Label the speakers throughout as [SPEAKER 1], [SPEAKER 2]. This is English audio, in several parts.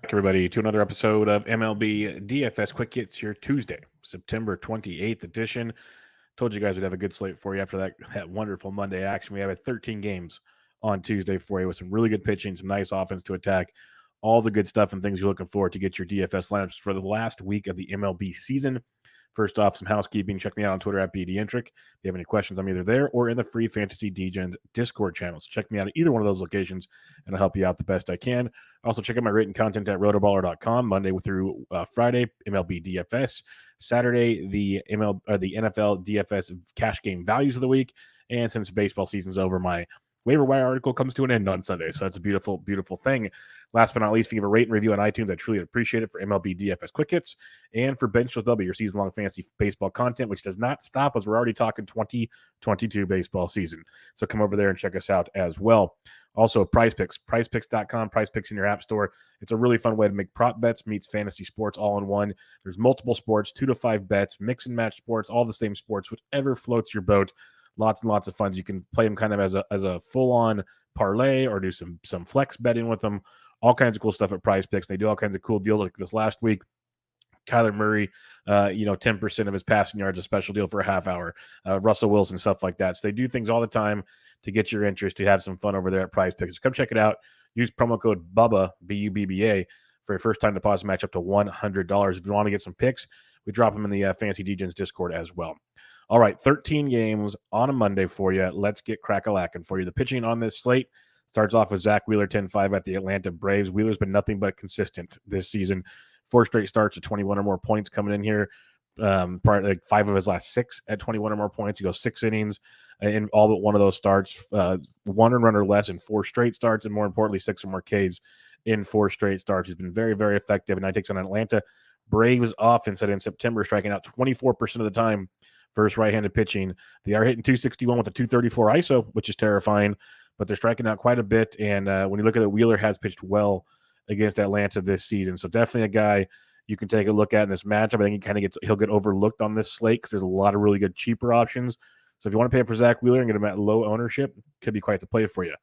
[SPEAKER 1] Everybody, to another episode of MLB DFS Quick Hits here Tuesday, September 28th edition. Told you guys we'd have a good slate for you after that wonderful Monday action. We have 13 games on Tuesday for you with some really good pitching, some nice offense to attack, all the good stuff and things you're looking for to get your DFS lineups for the last week of the MLB season. First off, some housekeeping. Check me out on Twitter at BDentric. If you have any questions, I'm either there or in the free Fantasy DGens Discord channels. Check me out at either one of those locations, and I'll help you out the best I can. Also, check out my written content at RotoBaller.com Monday through Friday, MLB DFS. Saturday, the NFL DFS cash game values of the week. And since baseball season's over, my waiver wire article comes to an end on Sunday. So that's a beautiful, beautiful thing. Last but not least, if you give a rate and review on iTunes, I truly appreciate it for MLB DFS Quick Hits and for Bench with Bubba, your season-long fantasy baseball content, which does not stop as we're already talking 2022 baseball season. So come over there and check us out as well. Also, Prize Picks, prizepicks.com, Prize Picks in your app store. It's a really fun way to make prop bets meets fantasy sports all in one. There's multiple sports, 2 to 5 bets, mix and match sports, all the same sports, whichever floats your boat. Lots and lots of fun. You can play them kind of as a full-on parlay or do some flex betting with them. All kinds of cool stuff at Prize Picks. They do all kinds of cool deals like this last week. Kyler Murray, 10% of his passing yards, a special deal for a half hour. Russell Wilson, stuff like that. So they do things all the time to get your interest, to have some fun over there at Prize Picks. So come check it out. Use promo code BUBBA, B-U-B-B-A, for your first time deposit match up to $100. If you want to get some picks, we drop them in the Fantasy DGens Discord as well. All right, 13 games on a Monday for you. Let's get crack-a-lackin' for you. The pitching on this slate starts off with Zack Wheeler, 10-5 at the Atlanta Braves. Wheeler's been nothing but consistent this season. 4 straight starts at 21 or more points coming in here. Probably like 5 of his last 6 at 21 or more points. He goes 6 innings in all but one of those starts. 1 run or less in 4 straight starts, and more importantly, 6 or more Ks in 4 straight starts. He's been very, very effective, and now he takes on Atlanta Braves offense that in September striking out 24% of the time versus right-handed pitching. They are hitting 261 with a 234 ISO, which is terrifying, but they're striking out quite a bit. And when you look at it, Wheeler has pitched well against Atlanta this season. So definitely a guy you can take a look at in this matchup. I think he'll get overlooked on this slate because there's a lot of really good cheaper options. So if you want to pay up for Zack Wheeler and get him at low ownership, could be quite the play for you.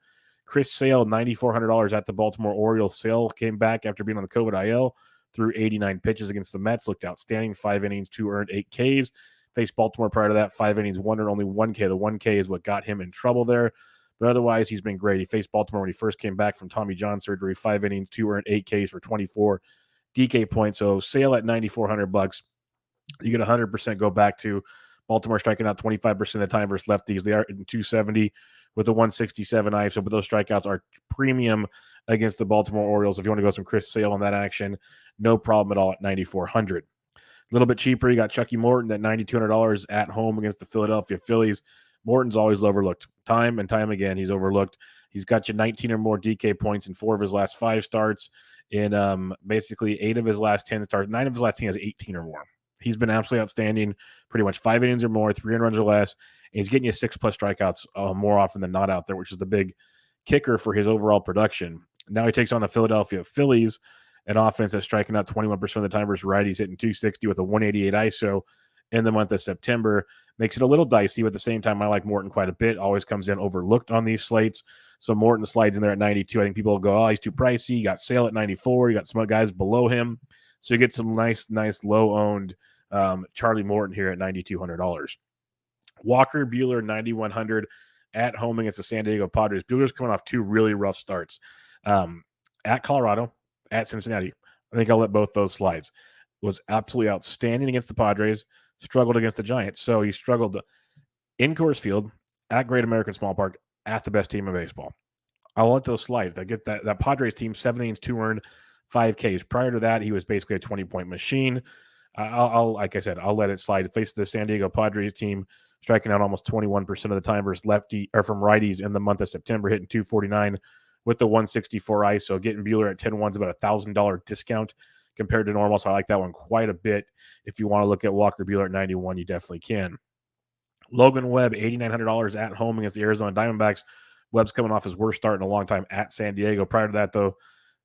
[SPEAKER 1] Chris Sale, $9,400 at the Baltimore Orioles. Sale came back after being on the COVID IL, threw 89 pitches against the Mets, looked outstanding, 5 innings, 2 earned, 8 Ks. Faced Baltimore prior to that, 5 innings, 1 earned, only 1 K. The 1 K is what got him in trouble there. But otherwise, he's been great. He faced Baltimore when he first came back from Tommy John surgery, 5 innings, 2 earned, 8 Ks for 24 DK points. So Sale at $9,400. You get 100% go back to Baltimore striking out 25% of the time versus lefties. They are in 270 with a 167 ISO, but those strikeouts are premium against the Baltimore Orioles. If you want to go some Chris Sale on that action, no problem at all at $9,400. A little bit cheaper, you got Chucky Morton at $9,200 at home against the Philadelphia Phillies. Morton's always overlooked. Time and time again, he's overlooked. He's got you 19 or more DK points in 4 of his last 5 starts. In basically 8 of his last 10 starts. 9 of his last 10 has 18 or more. He's been absolutely outstanding, pretty much 5 innings or more, 3 runs or less. And he's getting you 6+ strikeouts more often than not out there, which is the big kicker for his overall production. Now he takes on the Philadelphia Phillies, an offense that's striking out 21% of the time versus righties, hitting 260 with a 188 ISO in the month of September. Makes it a little dicey, but at the same time, I like Morton quite a bit. Always comes in overlooked on these slates. So Morton slides in there at 92. I think people will go, oh, he's too pricey. You got Sale at 94. You got some guys below him. So you get some nice low-owned Charlie Morton here at $9,200. Walker Buehler, $9,100 at home against the San Diego Padres. Buehler's coming off 2 really rough starts. At Colorado, at Cincinnati. I think I'll let both those slides. Was absolutely outstanding against the Padres, struggled against the Giants. So he struggled in Coors Field, at Great American Small Park, at the best team in baseball. I'll let those slide. I get that Padres team, 7 innings, 2 earned, 5 Ks. Prior to that, he was basically a 20-point machine. Like I said, I'll let it slide. Face the San Diego Padres team, striking out almost 21% of the time versus lefty or from righties in the month of September, hitting 249 with the 164 ISO. Getting Buehler at 10-1 is about a $1,000 discount compared to normal. So I like that one quite a bit. If you want to look at Walker Buehler at 91, you definitely can. Logan Webb, $8,900 at home against the Arizona Diamondbacks. Webb's coming off his worst start in a long time at San Diego. Prior to that, though,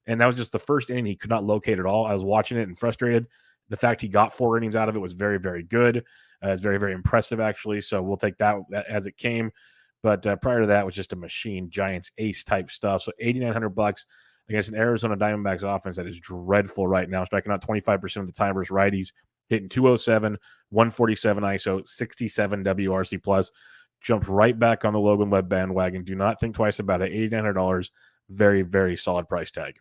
[SPEAKER 1] and that was just the first inning he could not locate at all. I was watching it and frustrated. The fact he got 4 innings out of it was very, very good. It's very, very impressive, actually. So we'll take that as it came. But prior to that was just a machine, Giants ace type stuff. So $8,900 against an Arizona Diamondbacks offense that is dreadful right now, striking out 25% of the time versus righties, hitting 207, 147 ISO, 67 WRC plus. Jump right back on the Logan Webb bandwagon. Do not think twice about it. $8,900, very, very solid price tag.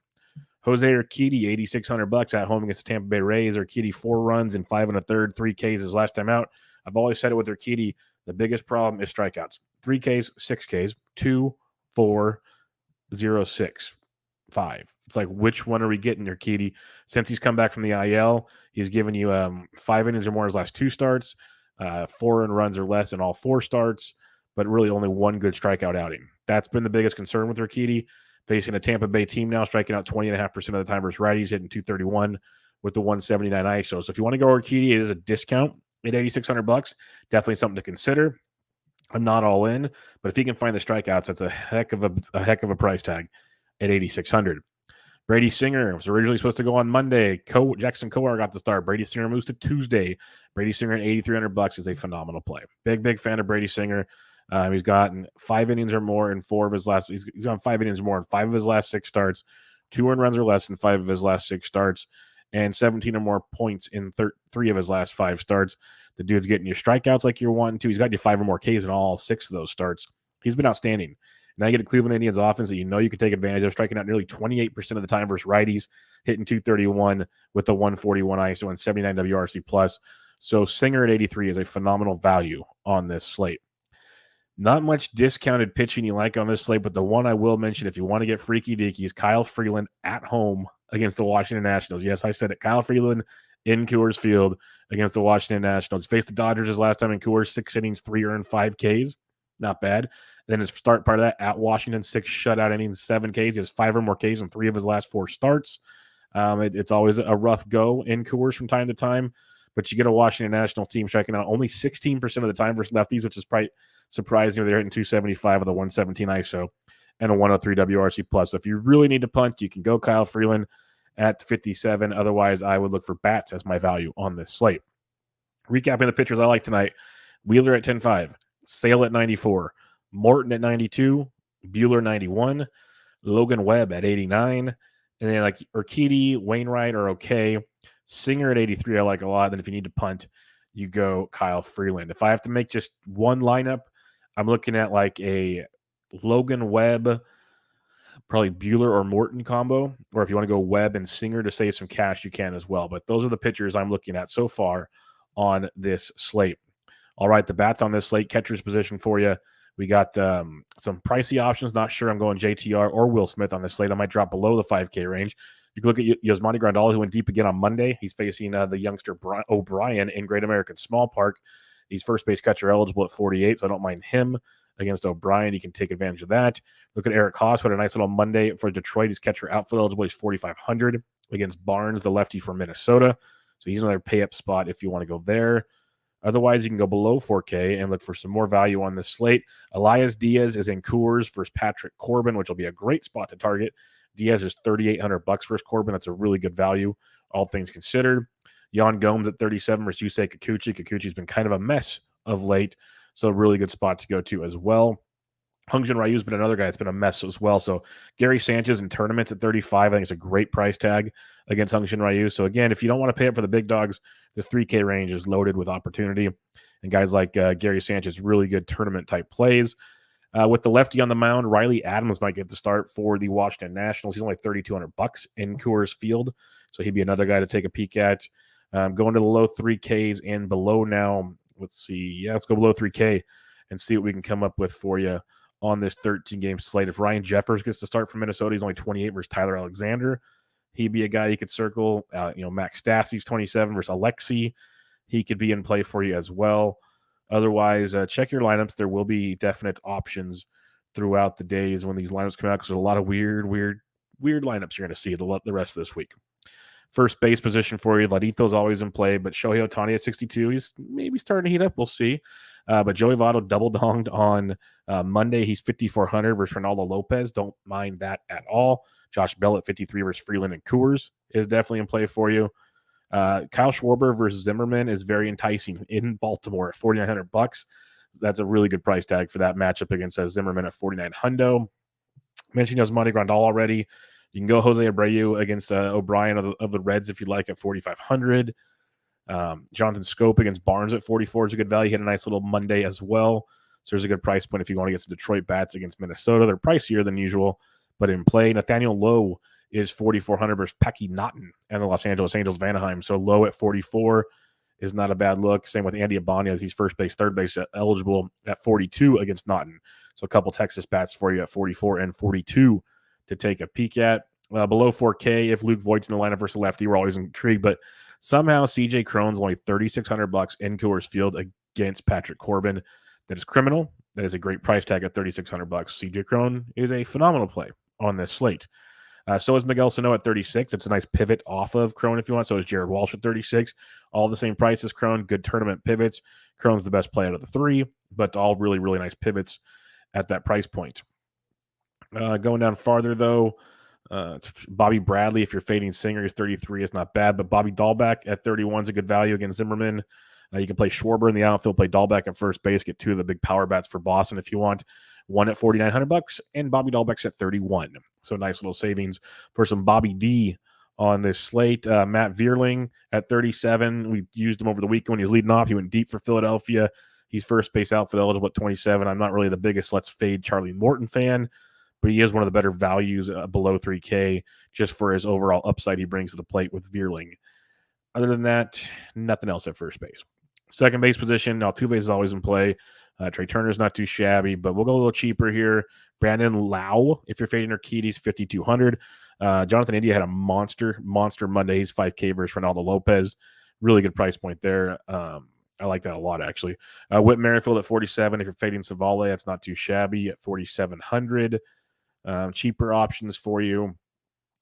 [SPEAKER 1] Jose Urquidy, $8,600 at home against the Tampa Bay Rays. Urquidy 4 runs in 5 1/3, 3 Ks his last time out. I've always said it with Urquidy. The biggest problem is strikeouts. 3 Ks, 6 Ks, 2, 4, 0, 6, 5. It's like, which one are we getting, Urquidy? Since he's come back from the IL, he's given you 5 innings or more his last 2 starts, 4 runs or less in all 4 starts, but really only 1 good strikeout outing. That's been the biggest concern with Urquidy. Facing a Tampa Bay team now, striking out 20.5% of the time versus righties, hitting 231 with the 179 ISO. So if you want to go Urquidy, it is a discount at $8,600. Definitely something to consider. I'm not all in, but if he can find the strikeouts, that's a heck of a price tag at $8,600. Brady Singer was originally supposed to go on Monday. Jackson Kowar got the start. Brady Singer moves to Tuesday. Brady Singer at $8,300 is a phenomenal play. Big fan of Brady Singer. He's gotten 5 innings or more in 4 of his last. He's gone 5 innings or more in 5 of his last 6 starts, 2 earned runs or less in 5 of his last 6 starts, and 17 or more points in 3 of his last 5 starts. The dude's getting you strikeouts like you're wanting to. He's got you 5 or more Ks in all 6 of those starts. He's been outstanding. Now you get a Cleveland Indians offense that you know you can take advantage of, striking out nearly 28% of the time versus righties, hitting 231 with the 141 ISO and 79 WRC plus. So Singer at 83 is a phenomenal value on this slate. Not much discounted pitching you like on this slate, but the one I will mention if you want to get freaky deaky is Kyle Freeland at home against the Washington Nationals. Yes, I said it. Kyle Freeland in Coors Field against the Washington Nationals. Faced the Dodgers his last time in Coors, 6 innings, 3 earned, 5 Ks. Not bad. Then his start part of that at Washington, 6 shutout innings, 7 Ks. He has 5 or more Ks in 3 of his last 4 starts. It's always a rough go in Coors from time to time, but you get a Washington National team striking out only 16% of the time versus lefties, which is probably surprising. They're hitting 275 with a 117 ISO and a 103 WRC plus. So if you really need to punt, you can go Kyle Freeland at 57. Otherwise, I would look for bats as my value on this slate. Recapping the pitchers I like tonight: Wheeler at 10.5, Sale at 94, Morton at 92, Buehler 91, Logan Webb at 89, and then like Urquidy, Wainwright are okay. Singer at 83 I like a lot. Then if you need to punt, you go Kyle Freeland. If I have to make just one lineup, I'm looking at like a Logan Webb, probably Buehler or Morton combo. Or if you want to go Webb and Singer to save some cash, you can as well. But those are the pitchers I'm looking at so far on this slate. All right, the bats on this slate, catcher's position for you. We got some pricey options. Not sure I'm going JTR or Will Smith on this slate. I might drop below the 5K range. You can look at Yasmani Grandal, who went deep again on Monday. He's facing the youngster O'Brien in Great American Small Park. He's first base catcher eligible at 48, so I don't mind him against O'Brien. You can take advantage of that. Look at Eric Haas, who had a nice little Monday for Detroit. He's catcher outfield eligible. He's 4,500 against Barnes, the lefty from Minnesota. So he's another pay-up spot if you want to go there. Otherwise, you can go below 4K and look for some more value on this slate. Elias Diaz is in Coors versus Patrick Corbin, which will be a great spot to target. Diaz is $3,800 versus Corbin. That's a really good value, all things considered. Yan Gomes at 37 versus Yusei Kikuchi. Kikuchi's been kind of a mess of late, so a really good spot to go to as well. Hungjin Ryu's been another guy that's been a mess as well. So Gary Sanchez in tournaments at 35, I think it's a great price tag against Hungjin Ryu. So again, if you don't want to pay up for the big dogs, this 3K range is loaded with opportunity. And guys like Gary Sanchez, really good tournament type plays. With the lefty on the mound, Riley Adams might get the start for the Washington Nationals. He's only $3,200 in Coors Field, so he'd be another guy to take a peek at. Going to the low 3Ks and below now. Let's see. Yeah, let's go below 3K and see what we can come up with for you on this 13-game slate. If Ryan Jeffers gets to start from Minnesota, he's only 28 versus Tyler Alexander. He'd be a guy you could circle. Max Stassi's 27 versus Alexi. He could be in play for you as well. Otherwise, check your lineups. There will be definite options throughout the days when these lineups come out because there's a lot of weird lineups you're going to see the rest of this week. First base position for you, Ladito's always in play, but Shohei Ohtani at 62, he's maybe starting to heat up. We'll see. But Joey Votto double-donged on Monday. He's 5,400 versus Ronaldo Lopez. Don't mind that at all. Josh Bell at 53 versus Freeland and Coors is definitely in play for you. Kyle Schwarber versus Zimmerman is very enticing in Baltimore at $4,900. That's a really good price tag for that matchup against Zimmerman at 49 hundo. Mentioned Yasmani Grandal already. You can go Jose Abreu against O'Brien of the Reds if you like at 4,500. Jonathan Scope against Barnes at 44 is a good value. He had a nice little Monday as well. So there's a good price point if you want to get some Detroit bats against Minnesota. They're pricier than usual, but in play, Nathaniel Lowe is 4,400 versus Packy Naughton and the Los Angeles Angels of Anaheim. So Lowe at 44 is not a bad look. Same with Andy Ibanez. He's first base, third base eligible at 42 against Naughton. So a couple Texas bats for you at 44 and 42 to take a peek at. Below 4K, if Luke Voigt's in the lineup versus lefty, we're always intrigued. But somehow CJ Cron's only $3,600 in Coors Field against Patrick Corbin. That is criminal. That is a great price tag at $3,600. CJ Cron is a phenomenal play on this slate. So is Miguel Sano at 36. It's a nice pivot off of Cron if you want. So is Jared Walsh at 36. All the same price as Cron. Good tournament pivots. Cron's the best play out of the three, but all really, really nice pivots at that price point. Going down farther, though, Bobby Bradley, if you're fading Singer, he's 33. It's not bad, but Bobby Dahlbeck at 31 is a good value against Zimmerman. You can play Schwarber in the outfield, play Dahlbeck at first base, get two of the big power bats for Boston if you want. One at $4,900, and Bobby Dahlbeck's at 31. So nice little savings for some Bobby D on this slate. Matt Verling at 37. We used him over the weekend when he was leading off. He went deep for Philadelphia. He's first base outfield eligible at 27. I'm not really the biggest let's fade Charlie Morton fan, but he is one of the better values below 3K just for his overall upside he brings to the plate with Verling. Other than that, nothing else at first base. Second base position, Altuve is always in play. Trey Turner's not too shabby, but we'll go a little cheaper here. Brandon Lau, if you're fading Urquidy's, 5,200. Jonathan India had a monster Monday. He's 5K versus Ronaldo Lopez. Really good price point there. I like that a lot, actually. Whit Merrifield at 47. If you're fading Savale, that's not too shabby at 4,700. Cheaper options for you.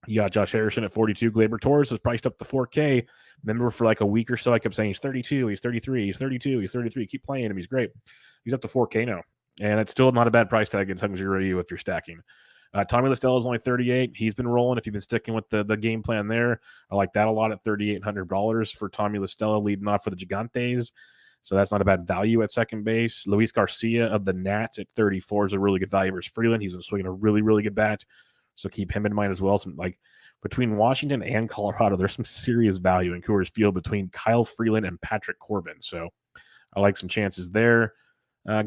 [SPEAKER 1] You got Josh Harrison at 42. Gleyber Torres is priced up to 4K. Remember, for like a week or so, I kept saying he's 32, he's 33, he's 32, he's 33. Keep playing him. He's great. He's up to 4K now. And it's still not a bad price tag against Hungary if you're stacking. Tommy Listella is only 38. He's been rolling. If you've been sticking with the game plan there, I like that a lot at $3,800 for Tommy Listella leading off for the Gigantes. So that's not a bad value at second base. Luis Garcia of the Nats at 34 is a really good value versus Freeland. He's been swinging a really, really good bat. So keep him in mind as well. Some, like, between Washington and Colorado, there's some serious value in Coors Field between Kyle Freeland and Patrick Corbin. So I like some chances there.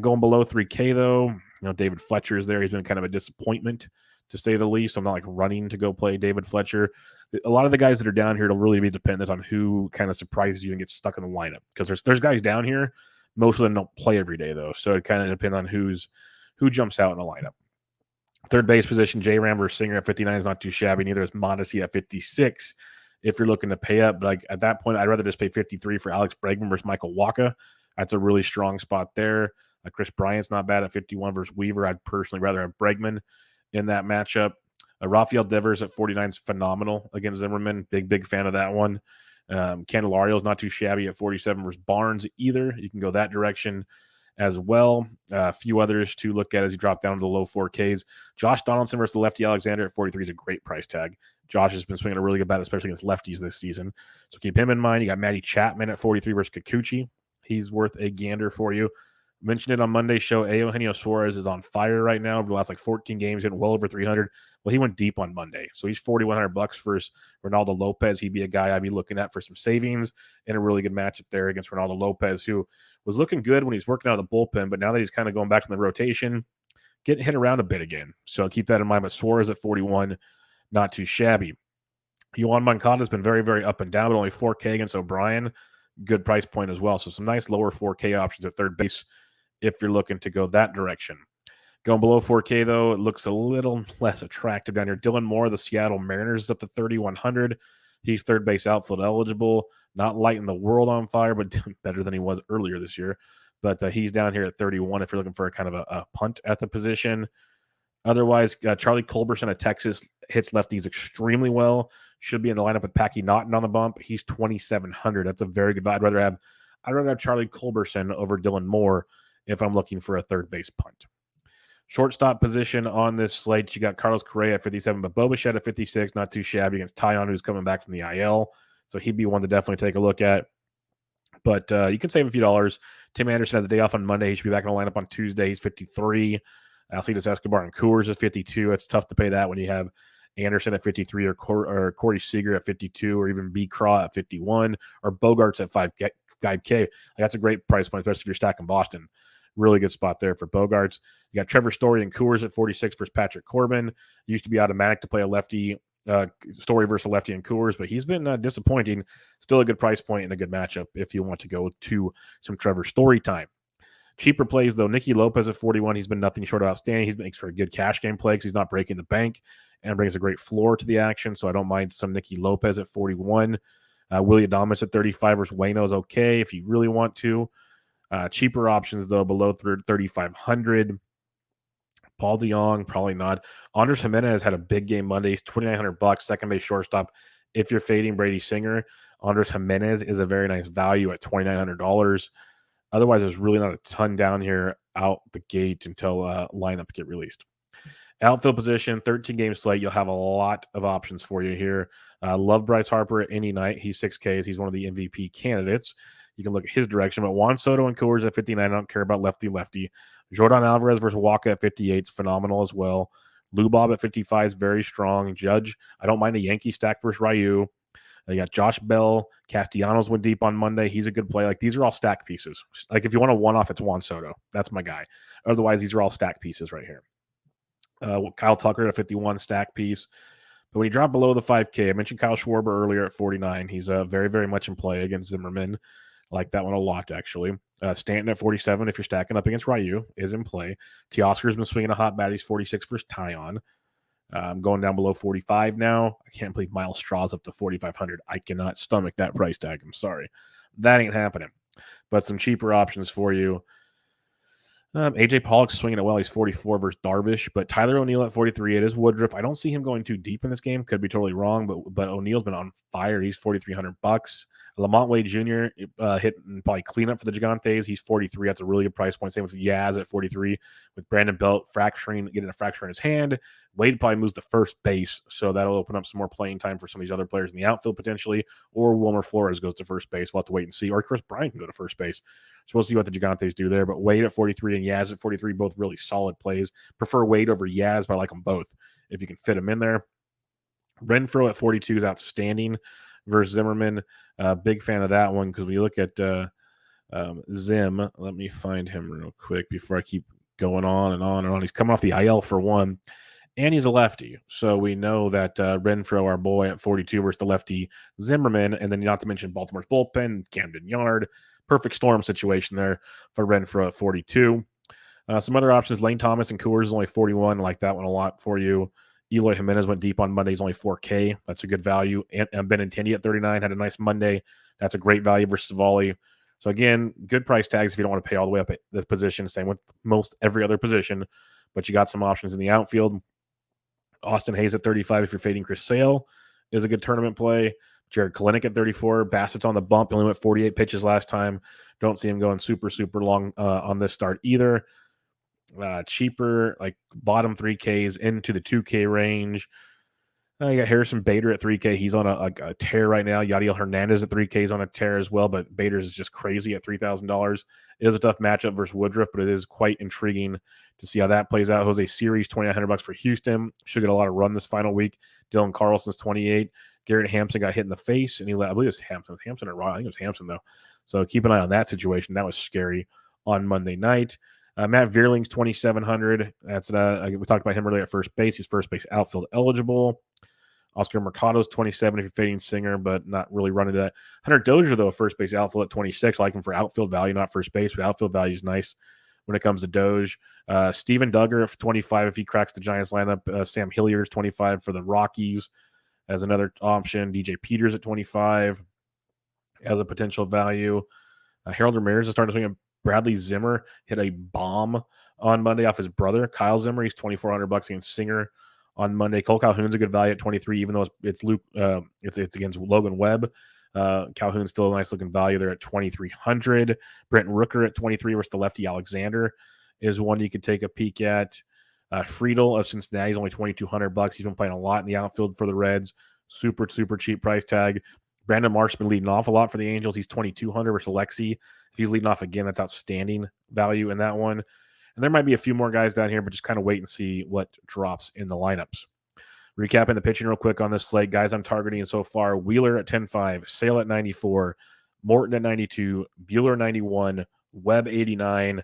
[SPEAKER 1] Going below 3K, though, David Fletcher is there. He's been kind of a disappointment, to say the least. I'm not like running to go play David Fletcher. A lot of the guys that are down here will really be dependent on who kind of surprises you and gets stuck in the lineup. Because there's guys down here, most of them don't play every day, though. So it kind of depends on who jumps out in the lineup. Third base position, J-Ram versus Singer at 59 is not too shabby. Neither is Mondesi at 56 if you're looking to pay up. But like at that point, I'd rather just pay 53 for Alex Bregman versus Michael Wacha. That's a really strong spot there. Chris Bryant's not bad at 51 versus Weaver. I'd personally rather have Bregman in that matchup. Rafael Devers at 49 is phenomenal against Zimmerman. Big fan of that one. Candelario is not too shabby at 47 versus Barnes either. You can go that direction as well. A few others to look at as you drop down to the low 4Ks. Josh Donaldson versus the lefty Alexander at 43 is a great price tag. Josh has been swinging a really good bat, especially against lefties this season. So keep him in mind. You got Matty Chapman at 43 versus Kikuchi. He's worth a gander for you. Mentioned it on Monday's show. Eugenio Suarez is on fire right now over the last 14 games, hitting well over 300. Well, he went deep on Monday, so he's $4,100 versus Ronaldo Lopez. He'd be a guy I'd be looking at for some savings in a really good matchup there against Ronaldo Lopez, who was looking good when he's working out of the bullpen, but now that he's kind of going back to the rotation, getting hit around a bit again. So keep that in mind. But Suarez at 41, not too shabby. Yohan Moncada has been very, very up and down, but only 4K against O'Brien. Good price point as well. So some nice lower 4K options at third base if you're looking to go that direction. Going below 4K, though, it looks a little less attractive down here. Dylan Moore, the Seattle Mariners, is up to 3,100. He's third base outfield eligible. Not lighting the world on fire, but better than he was earlier this year. But he's down here at 31 if you're looking for a kind of a punt at the position. Otherwise, Charlie Culberson of Texas hits lefties extremely well. Should be in the lineup with Packy Naughton on the bump. He's 2,700. That's a very good value. I'd rather have Charlie Culberson over Dylan Moore if I'm looking for a third base punt. Shortstop position on this slate, you got Carlos Correa at 57, but Boba Shed at 56, not too shabby against Tyon, who's coming back from the IL. So he'd be one to definitely take a look at. But you can save a few dollars. Tim Anderson had the day off on Monday. He should be back in the lineup on Tuesday. He's 53. Alcides Escobar and Coors is 52. It's tough to pay that when you have Anderson at 53 or Corey Seager at 52 or even B. Craw at 51 or Bogarts at 5K. That's a great price point, especially if you're stacking Boston. Really good spot there for Bogarts. You got Trevor Story and Coors at 46 versus Patrick Corbin. Used to be automatic to play a lefty. Story versus lefty and Coors, but he's been disappointing. Still a good price point and a good matchup if you want to go to some Trevor Story time. Cheaper plays, though, Nicky Lopez at 41. He's been nothing short of outstanding. He makes for a good cash game play because he's not breaking the bank and brings a great floor to the action, so I don't mind some Nicky Lopez at 41. Willie Adames at 35 versus Waino is okay if you really want to. Cheaper options, though, below 3,500. Paul DeJong, probably not. Andres Jimenez had a big game Monday. He's $2,900, second base shortstop. If you're fading Brady Singer, Andres Jimenez is a very nice value at $2,900. Otherwise, there's really not a ton down here out the gate until lineups get released. Outfield position, 13-game slate. You'll have a lot of options for you here. Love Bryce Harper at any night. He's 6Ks. He's one of the MVP candidates. You can look at his direction. But Juan Soto and Coors at 59. I don't care about lefty-lefty. Jordan Alvarez versus Walker at 58 is phenomenal as well. Lou Bob at 55 is very strong. Judge, I don't mind a Yankee stack versus Ryu. You got Josh Bell. Castellanos went deep on Monday. He's a good play. Like, these are all stack pieces. Like, if you want a one-off, it's Juan Soto. That's my guy. Otherwise, these are all stack pieces right here. Kyle Tucker at 51, stack piece. But when you drop below the 5K, I mentioned Kyle Schwarber earlier at 49. He's very, very much in play against Zimmerman. I like that one a lot, actually. Stanton at 47, if you're stacking up against Ryu, is in play. Teoscar's been swinging a hot bat. He's 46 versus Tyon. I'm going down below 45 now. I can't believe Miles Straw's up to 4,500. I cannot stomach that price tag. I'm sorry. That ain't happening. But some cheaper options for you. AJ Pollock's swinging it well. He's 44 versus Darvish. But Tyler O'Neill at 43. It is Woodruff. I don't see him going too deep in this game. Could be totally wrong, but O'Neill's been on fire. He's $4,300. Lamont Wade Jr. Hit and probably clean up for the Gigantes. He's 43. That's a really good price point. Same with Yaz at 43. With Brandon Belt getting a fracture in his hand. Wade probably moves to first base, so that'll open up some more playing time for some of these other players in the outfield potentially. Or Wilmer Flores goes to first base. We'll have to wait and see. Or Chris Bryant can go to first base. So we'll see what the Gigantes do there. But Wade at 43 and Yaz at 43, both really solid plays. Prefer Wade over Yaz, but I like them both if you can fit them in there. Renfroe at 42 is outstanding versus Zimmerman. Big fan of that one because when you look at Zim, let me find him real quick before I keep going on and on and on. He's coming off the IL for one, and he's a lefty. So we know that Renfroe, our boy, at 42 versus the lefty Zimmerman, and then not to mention Baltimore's bullpen, Camden Yard. Perfect storm situation there for Renfroe at 42. Some other options, Lane Thomas and Coors is only 41. I like that one a lot for you. Eloy Jimenez went deep on Monday. He's only 4K. That's a good value. And Benintendi at 39 had a nice Monday. That's a great value versus Savali. So, again, good price tags if you don't want to pay all the way up at the position. Same with most every other position. But you got some options in the outfield. Austin Hayes at 35 if you're fading Chris Sale is a good tournament play. Jared Kalenic at 34. Bassett's on the bump. He only went 48 pitches last time. Don't see him going super, super long on this start either. Cheaper, like bottom 3Ks into the 2K range. You got Harrison Bader at 3K. He's on a tear right now. Yadiel Hernandez at 3K is on a tear as well, but Bader's is just crazy at $3,000. It is a tough matchup versus Woodruff, but it is quite intriguing to see how that plays out. Jose Siri's $2,900 for Houston. Should get a lot of run this final week. Dylan Carlson's 28. Garrett Hampson got hit in the face, and I believe it was Hampson or Raw. I think it was Hampson, though. So keep an eye on that situation. That was scary on Monday night. Matt Verling's 2,700. That's we talked about him earlier at first base. He's first base outfield eligible. Oscar Mercado's 27 if you're fading Singer, but not really running to that. Hunter Dozier, though, first base outfield at 26. I like him for outfield value, not first base, but outfield value is nice when it comes to Doge. Steven Duggar at 25 if he cracks the Giants lineup. Sam Hilliard's 25 for the Rockies as another option. DJ Peters at 25 as a potential value. Harold Ramirez is starting to swing a Bradley Zimmer hit a bomb on Monday off his brother, Kyle Zimmer. He's $2,400 against Singer on Monday. Cole Calhoun's a good value at 23, even though it's Luke. It's against Logan Webb. Calhoun's still a nice looking value there at 2,300. Brenton Rooker at 23 versus the lefty Alexander is one you could take a peek at. Friedel of Cincinnati is only $2,200. He's been playing a lot in the outfield for the Reds. Super, super cheap price tag. Brandon Marsh's been leading off a lot for the Angels. He's $2,200 versus Alexi. If he's leading off again, that's outstanding value in that one. And there might be a few more guys down here, but just kind of wait and see what drops in the lineups. Recapping the pitching real quick on this slate, guys I'm targeting so far: Wheeler at 10.5, Sale at 94, Morton at 92, Bueller 91, Webb 89,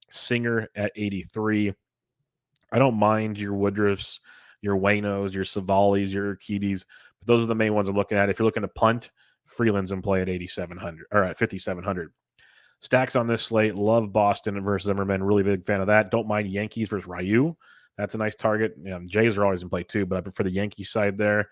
[SPEAKER 1] Singer at 83. I don't mind your Woodruffs, your Waynos, your Savalis, your Urquidis, but those are the main ones I'm looking at. If you're looking to punt, Freeland's in play at 8,700 or at 5,700. Stacks on this slate: love Boston versus Zimmerman. Really big fan of that. Don't mind Yankees versus Ryu. That's a nice target. Jays are always in play too, but I prefer the Yankee side there.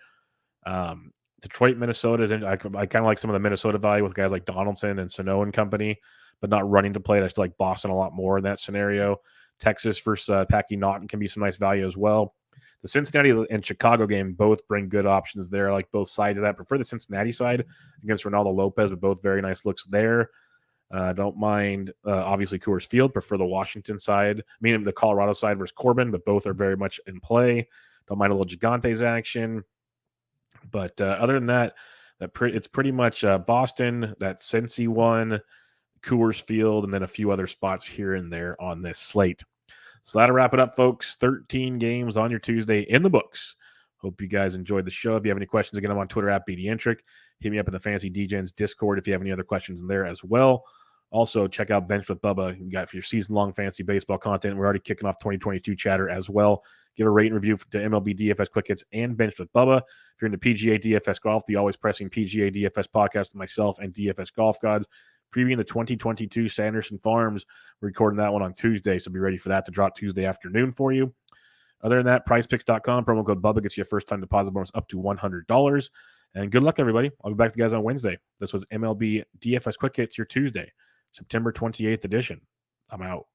[SPEAKER 1] Detroit, Minnesota is I kind of like some of the Minnesota value with guys like Donaldson and Sano and company, but not running to play. I still like Boston a lot more in that scenario. Texas versus Packy Naughton can be some nice value as well. The Cincinnati and Chicago game both bring good options there. I like both sides of that. Prefer the Cincinnati side against Ronaldo Lopez, but both very nice looks there. Don't mind, obviously, Coors Field. Prefer the Washington side, meaning the Colorado side versus Corbin, but both are very much in play. Don't mind a little Gigantes action. But other than that, it's pretty much Boston, that Cincy one, Coors Field, and then a few other spots here and there on this slate. So that'll wrap it up, folks. 13 games on your Tuesday in the books. Hope you guys enjoyed the show. If you have any questions, again, I'm on Twitter at BDentric. Hit me up in the Fantasy DGens Discord if you have any other questions in there as well. Also, check out Bench with Bubba. You got for your season-long fantasy baseball content. We're already kicking off 2022 chatter as well. Give a rate and review to MLB DFS Quick Hits and Bench with Bubba. If you're into PGA DFS Golf, the always pressing PGA DFS podcast with myself and DFS Golf Gods, previewing the 2022 Sanderson Farms. We're recording that one on Tuesday, so be ready for that to drop Tuesday afternoon for you. Other than that, PricePicks.com, promo code Bubba gets you a first-time deposit bonus up to $100. And good luck, everybody. I'll be back to you guys on Wednesday. This was MLB DFS Quick Hits, your Tuesday, September 28th edition. I'm out.